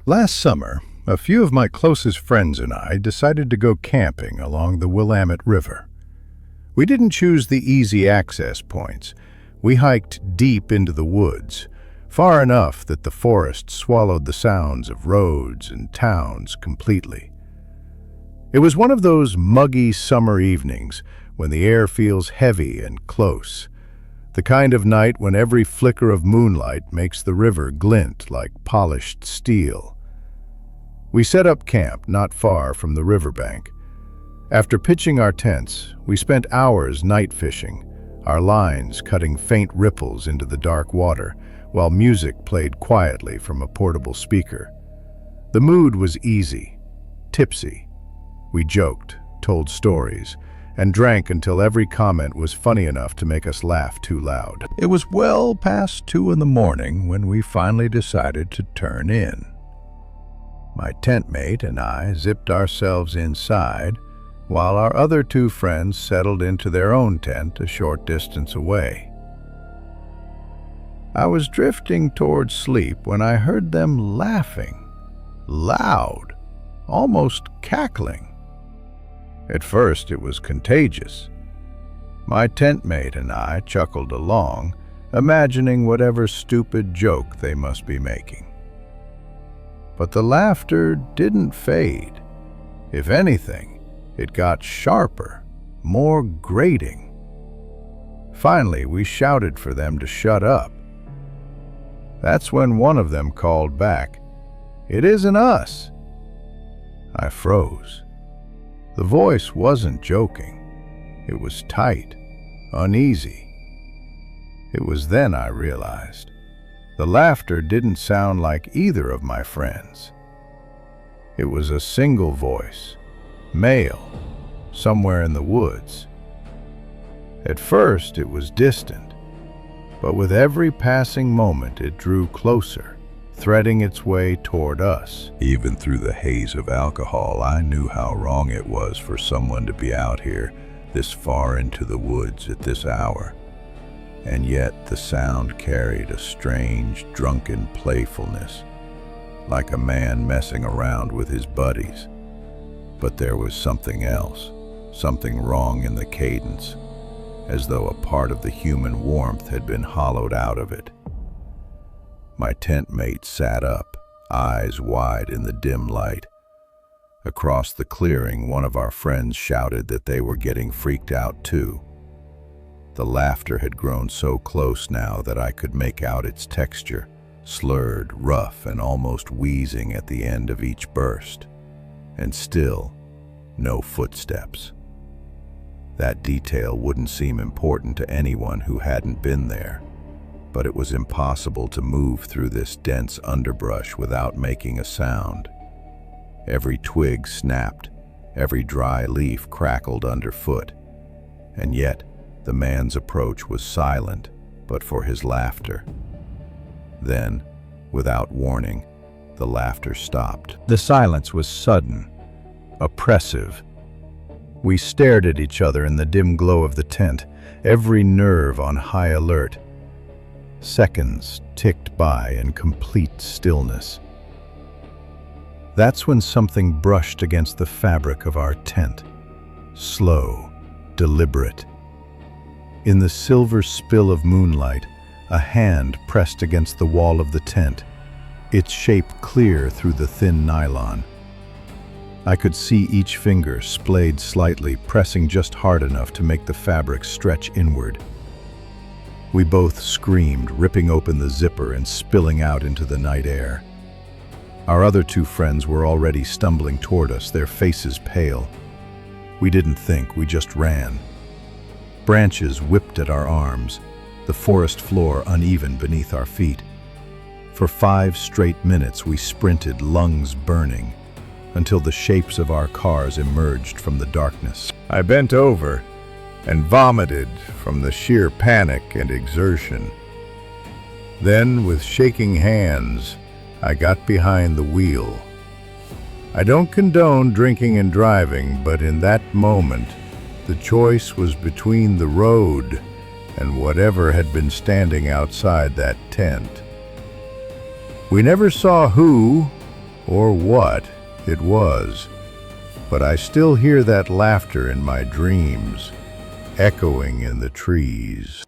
Last summer, a few of my closest friends and I decided to go camping along the Willamette River. We didn't choose the easy access points. We hiked deep into the woods, far enough that the forest swallowed the sounds of roads and towns completely. It was one of those muggy summer evenings when the air feels heavy and close, the kind of night when every flicker of moonlight makes the river glint like polished steel. We set up camp not far from the riverbank. After pitching our tents, we spent hours night fishing, our lines cutting faint ripples into the dark water, while music played quietly from a portable speaker. The mood was easy, tipsy. We joked, told stories, and drank until every comment was funny enough to make us laugh too loud. It was well past 2 in the morning when we finally decided to turn in. My tent mate and I zipped ourselves inside, while our other 2 friends settled into their own tent a short distance away. I was drifting towards sleep when I heard them laughing, loud, almost cackling. At first it was contagious. My tent mate and I chuckled along, imagining whatever stupid joke they must be making. But the laughter didn't fade. If anything, it got sharper, more grating. Finally, we shouted for them to shut up. That's when one of them called back, "It isn't us." I froze. The voice wasn't joking. It was tight, uneasy. It was then I realized. The laughter didn't sound like either of my friends. It was a single voice, male, somewhere in the woods. At first it was distant, but with every passing moment it drew closer, threading its way toward us. Even through the haze of alcohol, I knew how wrong it was for someone to be out here this far into the woods at this hour. And yet the sound carried a strange, drunken playfulness, like a man messing around with his buddies. But there was something else, something wrong in the cadence, as though a part of the human warmth had been hollowed out of it. My tent mate sat up, eyes wide in the dim light. Across the clearing, one of our friends shouted that they were getting freaked out too. The laughter had grown so close now that I could make out its texture, slurred, rough, and almost wheezing at the end of each burst. And still, no footsteps. That detail wouldn't seem important to anyone who hadn't been there, but it was impossible to move through this dense underbrush without making a sound. Every twig snapped, every dry leaf crackled underfoot, and yet the man's approach was silent, but for his laughter. Then, without warning, the laughter stopped. The silence was sudden, oppressive. We stared at each other in the dim glow of the tent, every nerve on high alert. Seconds ticked by in complete stillness. That's when something brushed against the fabric of our tent. Slow, deliberate. In the silver spill of moonlight, a hand pressed against the wall of the tent, its shape clear through the thin nylon. I could see each finger, splayed slightly, pressing just hard enough to make the fabric stretch inward. We both screamed, ripping open the zipper and spilling out into the night air. Our other 2 friends were already stumbling toward us, their faces pale. We didn't think, we just ran. Branches whipped at our arms, the forest floor uneven beneath our feet. For 5 straight minutes we sprinted, lungs burning, until the shapes of our cars emerged from the darkness. I bent over and vomited from the sheer panic and exertion. Then, with shaking hands, I got behind the wheel. I don't condone drinking and driving, but in that moment, the choice was between the road and whatever had been standing outside that tent. We never saw who or what it was, but I still hear that laughter in my dreams, echoing in the trees.